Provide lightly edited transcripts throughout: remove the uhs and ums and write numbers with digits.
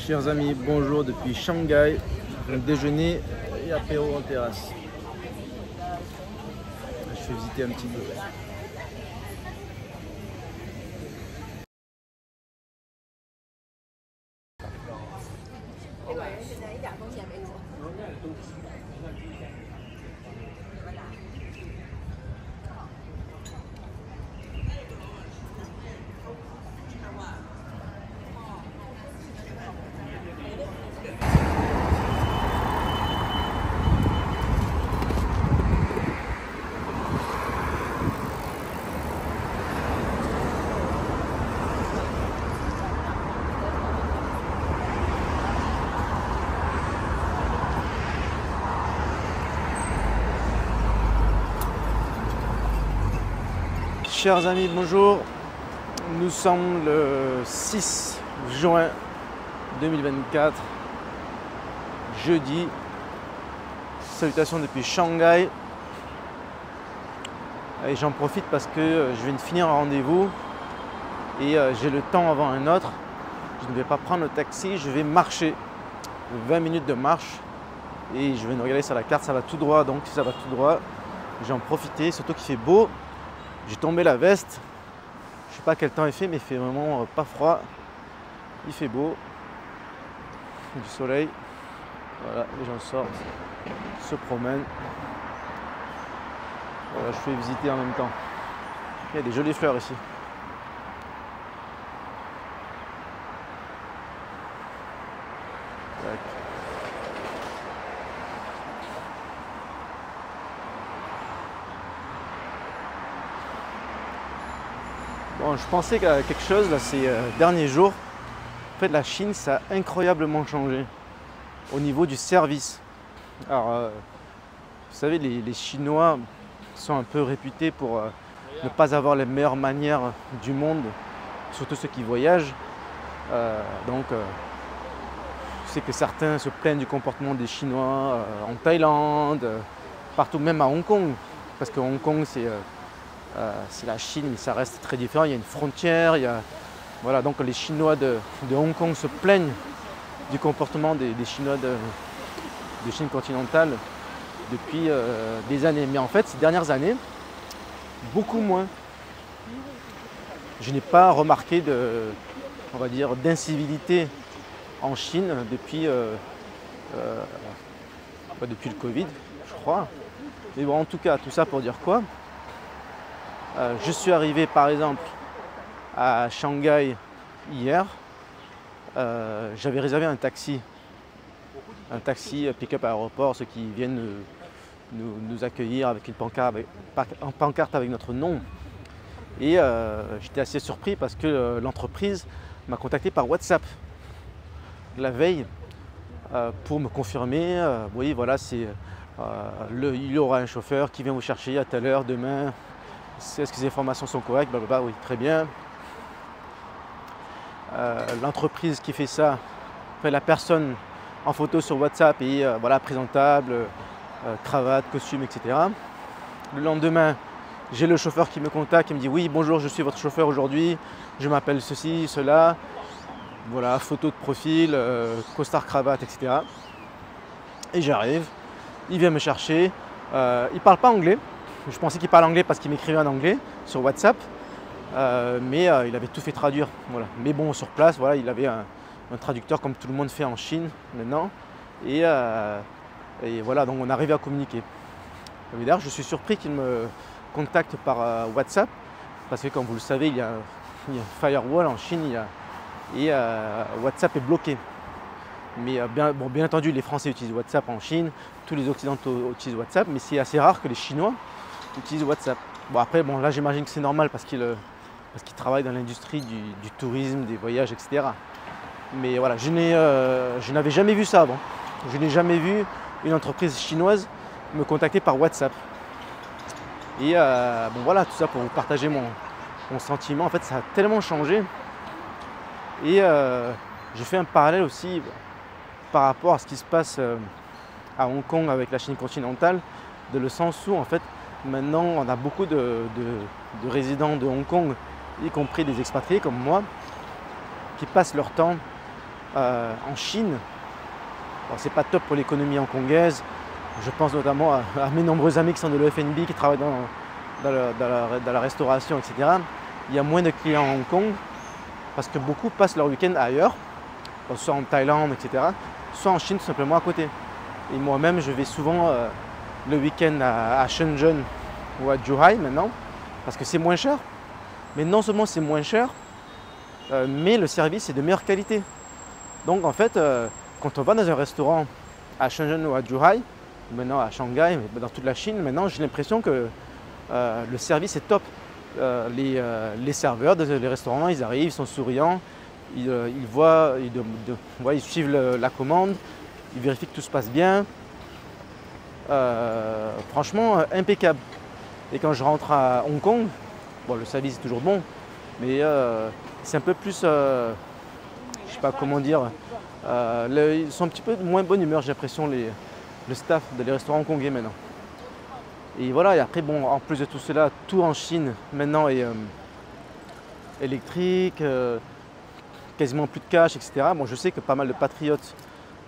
Chers amis, bonjour depuis Shanghai. Déjeuner et apéro en terrasse. Je fais visiter un petit peu. Chers amis, bonjour. Nous sommes le 6 juin 2024, jeudi. Salutations depuis Shanghai. Et j'en profite parce que je viens de finir un rendez-vous et j'ai le temps avant un autre. Je ne vais pas prendre le taxi, je vais marcher. 20 minutes de marche et je viens de regarder sur la carte, ça va tout droit. Donc si ça va tout droit, j'en profite, surtout qu'il fait beau. J'ai tombé la veste, je ne sais pas quel temps il fait, mais il fait vraiment pas froid. Il fait beau, du soleil. Voilà, les gens sortent, se promènent. Voilà, je fais visiter en même temps. Il y a des jolies fleurs ici. Tac. Bon, je pensais qu'à quelque chose là, ces derniers jours. En fait, la Chine, ça a incroyablement changé au niveau du service. Alors, vous savez, les Chinois sont un peu réputés pour ne pas avoir les meilleures manières du monde, surtout ceux qui voyagent. Je sais que certains se plaignent du comportement des Chinois en Thaïlande, partout, même à Hong Kong, parce que Hong Kong, c'est la Chine, mais ça reste très différent. Il y a une frontière, voilà, donc les Chinois de Hong Kong se plaignent du comportement des Chinois de Chine continentale depuis des années. Mais en fait, ces dernières années, beaucoup moins. Je n'ai pas remarqué on va dire, d'incivilité en Chine depuis le Covid, je crois. Mais bon, en tout cas, tout ça pour dire quoi? Je suis arrivé par exemple à Shanghai hier. J'avais réservé un taxi pick-up à l'aéroport, ceux qui viennent nous accueillir avec une pancarte avec notre nom. Et j'étais assez surpris parce que l'entreprise m'a contacté par WhatsApp la veille pour me confirmer. Oui, voilà, il y aura un chauffeur qui vient vous chercher à telle heure demain. Est-ce que les informations sont correctes? Blablabla, oui, très bien. L'entreprise qui fait ça, fait la personne en photo sur WhatsApp et voilà, présentable, cravate, costume, etc. Le lendemain, j'ai le chauffeur qui me contacte et me dit oui, bonjour, je suis votre chauffeur aujourd'hui, je m'appelle ceci, cela. Voilà, photo de profil, costard, cravate, etc. Et j'arrive, il vient me chercher, il ne parle pas anglais. Je pensais qu'il parlait anglais parce qu'il m'écrivait en anglais sur WhatsApp, mais il avait tout fait traduire. Voilà. Mais bon, sur place, voilà, il avait un traducteur comme tout le monde fait en Chine maintenant. Et voilà, donc on arrivait à communiquer. D'ailleurs, je suis surpris qu'il me contacte par WhatsApp, parce que comme vous le savez, il y a un firewall en Chine et WhatsApp est bloqué. Mais bien entendu, les Français utilisent WhatsApp en Chine, tous les Occidentaux utilisent WhatsApp, mais c'est assez rare que les Chinois utilisent WhatsApp. Bon après, là j'imagine que c'est normal parce qu'ils travaillent dans l'industrie du tourisme, des voyages, etc. Mais voilà, je n'avais jamais vu ça avant. Je n'ai jamais vu une entreprise chinoise me contacter par WhatsApp. Et bon voilà, tout ça pour vous partager mon sentiment. En fait, ça a tellement changé. Et je fais un parallèle aussi par rapport à ce qui se passe à Hong Kong avec la Chine continentale, de le sens où en fait maintenant on a beaucoup de résidents de Hong Kong, y compris des expatriés comme moi, qui passent leur temps en Chine, c'est pas top pour l'économie hongkongaise. Je pense notamment à mes nombreux amis qui sont de l'EFNB, qui travaillent dans la restauration, etc. Il y a moins de clients à Hong Kong parce que beaucoup passent leur week-end ailleurs, soit en Thaïlande, etc., soit en Chine tout simplement à côté. Et moi-même, je vais souvent le week-end à Shenzhen ou à Zhuhai maintenant, parce que c'est moins cher. Mais non seulement c'est moins cher, mais le service est de meilleure qualité. Donc en fait, quand on va dans un restaurant à Shenzhen ou à Zhuhai, maintenant à Shanghai, mais dans toute la Chine, maintenant j'ai l'impression que le service est top. Les serveurs des restaurants, ils arrivent, ils sont souriants, ils suivent la commande, ils vérifient que tout se passe bien. Franchement, impeccable. Et quand je rentre à Hong Kong, bon, le service est toujours bon, mais c'est un peu plus, je sais pas comment dire, ils sont un petit peu de moins bonne humeur, j'ai l'impression, le staff des restaurants hongkongais maintenant. Et voilà, et après, bon, en plus de tout cela, tout en Chine maintenant est électrique, quasiment plus de cash, etc. Bon, je sais que pas mal de patriotes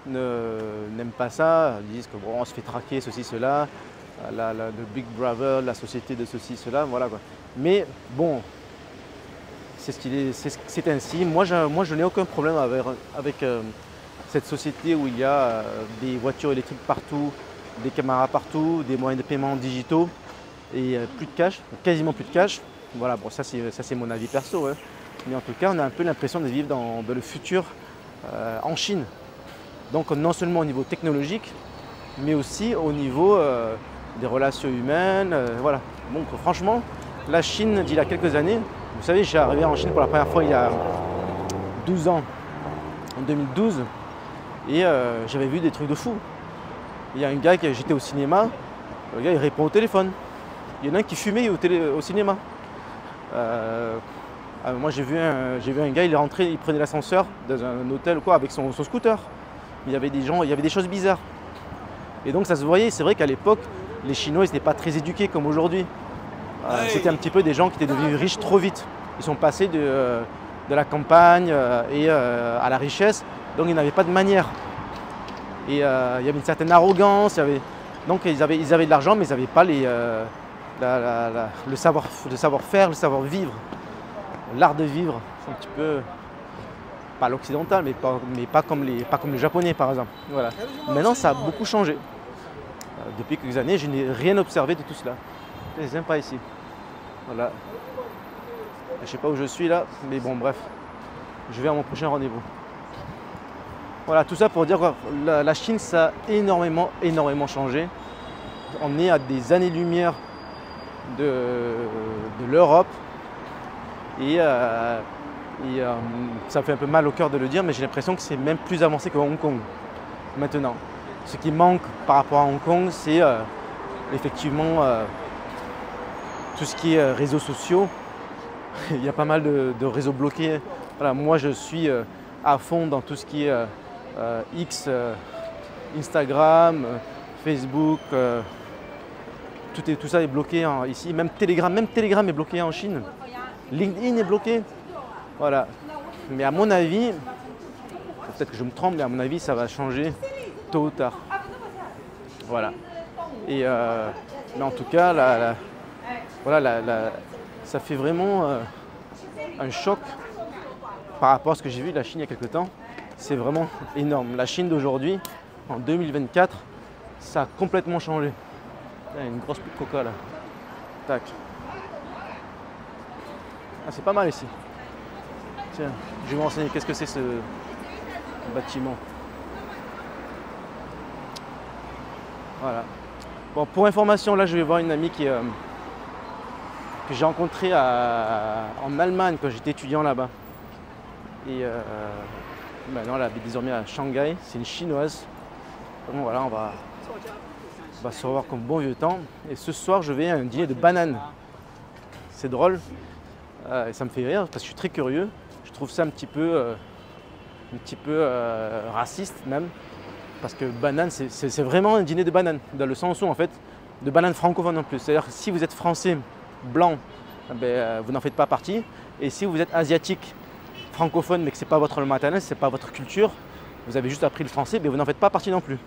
n'aiment pas ça, ils disent que bon, on se fait traquer, ceci, cela, le Big Brother, la société de ceci, cela, voilà quoi. Mais bon, c'est ce qu'il est, c'est ainsi. Moi, je n'ai aucun problème avec cette société où il y a des voitures électriques partout, des caméras partout, des moyens de paiement digitaux et plus de cash, quasiment plus de cash. Voilà, bon, ça c'est mon avis perso, hein. Mais en tout cas, on a un peu l'impression de vivre dans le futur en Chine. Donc non seulement au niveau technologique, mais aussi au niveau des relations humaines. Voilà. Donc franchement, la Chine d'il y a quelques années, vous savez, j'ai arrivé en Chine pour la première fois il y a 12 ans, en 2012, et j'avais vu des trucs de fou. Il y a un gars, j'étais au cinéma, le gars il répond au téléphone. Il y en a un qui fumait au cinéma. Moi j'ai vu un gars, il est rentré, il prenait l'ascenseur dans un hôtel ou quoi avec son scooter. Il y avait des gens, il y avait des choses bizarres. Et donc ça se voyait, c'est vrai qu'à l'époque, les Chinois n'étaient pas très éduqués comme aujourd'hui. C'était un petit peu des gens qui étaient devenus riches trop vite. Ils sont passés de la campagne à la richesse, donc ils n'avaient pas de manière. Et il y avait une certaine arrogance, donc ils avaient de l'argent, mais ils n'avaient pas le savoir-faire, le savoir-vivre, l'art de vivre. C'est un petit peu, pas l'occidental, mais pas comme les Japonais par exemple. Voilà. Maintenant ça a beaucoup changé. Depuis quelques années, je n'ai rien observé de tout cela. Je les aime pas ici. Voilà. Je ne sais pas où je suis là, mais bon bref. Je vais à mon prochain rendez-vous. Voilà, tout ça pour dire que la Chine, ça a énormément changé. On est à des années-lumière de l'Europe. Et ça me fait un peu mal au cœur de le dire, mais j'ai l'impression que c'est même plus avancé que Hong Kong maintenant. Ce qui manque par rapport à Hong Kong, c'est effectivement tout ce qui est réseaux sociaux. Il y a pas mal de réseaux bloqués. Voilà, moi, je suis à fond dans tout ce qui est X, Instagram, Facebook. Tout ça est bloqué ici. Même Telegram est bloqué en Chine. LinkedIn est bloqué. Voilà. Mais à mon avis, peut-être que je me trompe, mais à mon avis, ça va changer tôt ou tard. Voilà. Et mais en tout cas, ça fait vraiment un choc par rapport à ce que j'ai vu de la Chine il y a quelque temps. C'est vraiment énorme. La Chine d'aujourd'hui, en 2024, ça a complètement changé. Il y a une grosse pute coca là. Tac. Ah, c'est pas mal ici. Tiens, je vais me renseigner. Qu'est-ce que c'est ce bâtiment? Voilà. Bon, pour information, là, je vais voir une amie que j'ai rencontrée en Allemagne quand j'étais étudiant là-bas. Et maintenant, elle habite désormais à Shanghai. C'est une chinoise. Bon, voilà, on va se revoir comme bon vieux temps. Et ce soir, je vais à un dîner de bananes. C'est drôle. Et ça me fait rire parce que je suis très curieux. Je trouve ça un petit peu raciste même. Parce que banane, c'est vraiment un dîner de bananes. Dans le sens où, en fait, de bananes francophones en plus. C'est-à-dire que si vous êtes français, blanc, vous n'en faites pas partie. Et si vous êtes asiatique, francophone mais que ce n'est pas votre langue maternelle, ce n'est pas votre culture, vous avez juste appris le français, mais vous n'en faites pas partie non plus.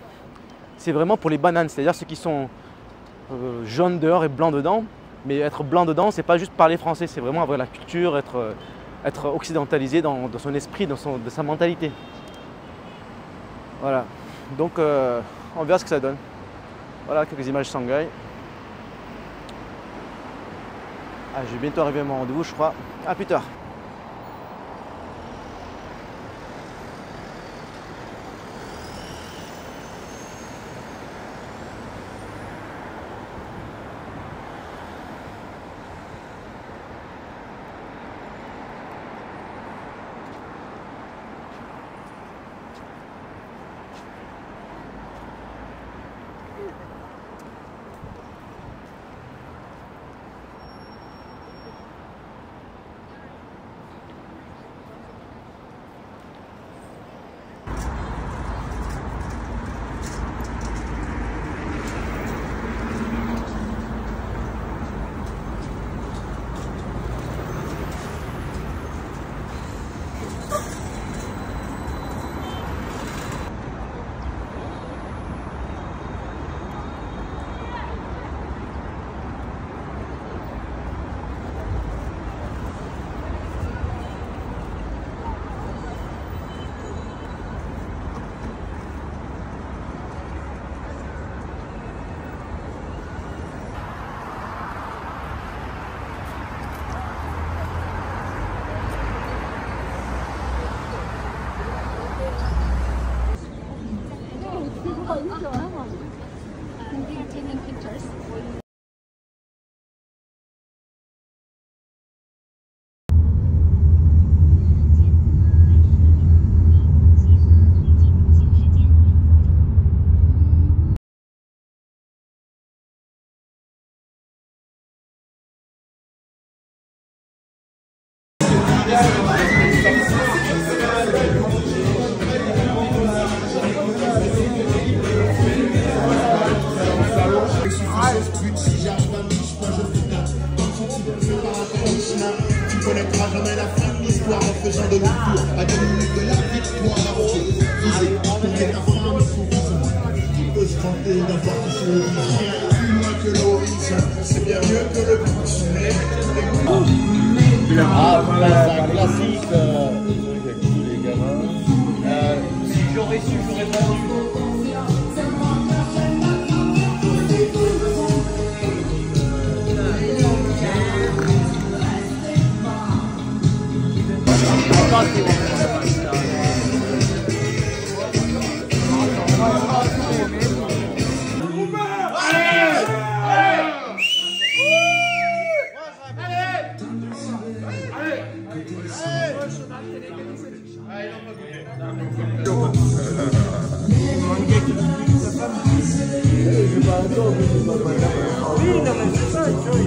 C'est vraiment pour les bananes, c'est-à-dire ceux qui sont jaunes dehors et blancs dedans. Mais être blanc dedans, c'est pas juste parler français, c'est vraiment avoir la culture, être occidentalisé dans son esprit, dans sa mentalité. Voilà, donc on verra ce que ça donne. Voilà quelques images de Shanghai. Ah, je vais bientôt arriver à mon rendez-vous, je crois. À plus tard. Tu connaîtras jamais la fin de l'histoire en faisant de l'entour à 2 minutes de la victoire. Disais, tourner ta femme sous vision. Tu peux se tenter d'avoir tout son vision. Plus loin que l'horizon, c'est bien mieux que le bout. Ah, voilà, c'est un classique. Avec tous les gamins. Si j'aurais su, j'aurais pas su. Oui, non mais c'est ça, tu vois,